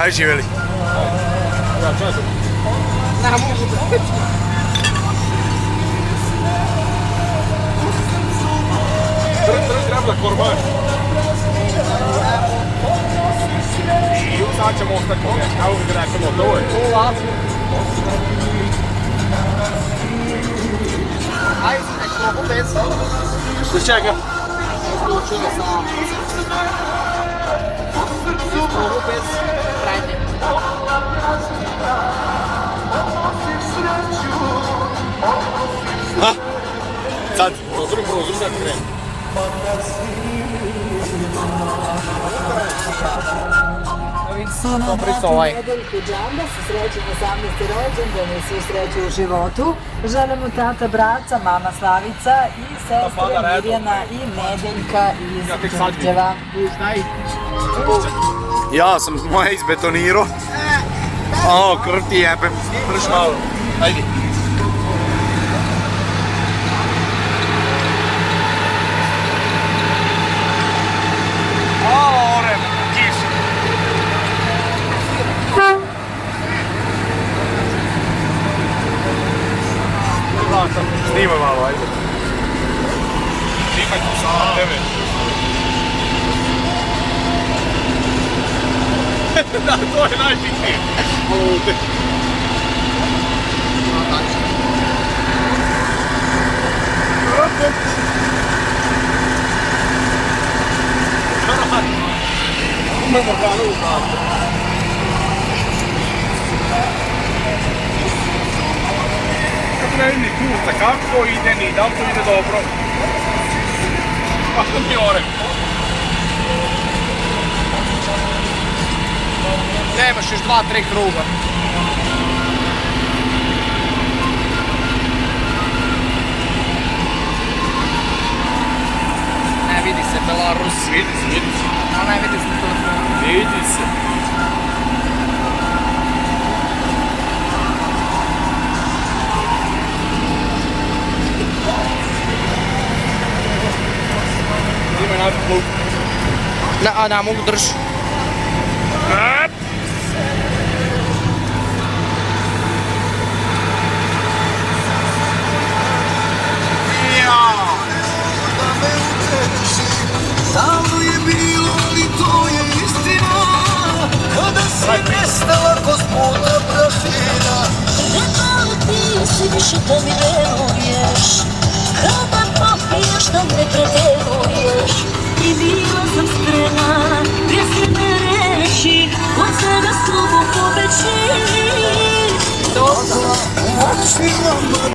Aj živjeli. Ja čekam. Ne mogu da. Trg treba korbaš. I sad ćemo ostati ovdje. Evo ga da ćemo to je. Ajde, nek mogu bez. Što čega? Odlučio sam. Mogu bez prednje. Ha? Sad. Prozor da krenu. Dobrica ovaj. Nedeljku Džamba se sreću 18. rođendan i svi sreću u životu. Žele mu tata Braca, mama Slavica i sestre Mirjana i Nedeljka iz Đurđeva. Ja sam moje izbetonirao. O, krv ti jebem. Prš malo. Ajde. Orem, kiš. Snimaj malo, ajde. Snimaj tu sam tebe. Da, to je najbitnije. Lude. Umemo ga u vratu. Kako ne vidi kurca, kako ide ni, da li to ide dobro? Pa mi orem. Nemaš još 2-3 kruga. Ne vidi se Belarus. Vidi se. A ne vidi se telefon. Vidi se. Ima napad luk. Ne mogu držati. Davno je bilo i to je istina, kada si nestala gospoda prašina. Rekao ti si više da mi veruješ, kada popiješ da me preveruješ. I bila sam spremna, prije me reši, od sada slovo pobeći. Očima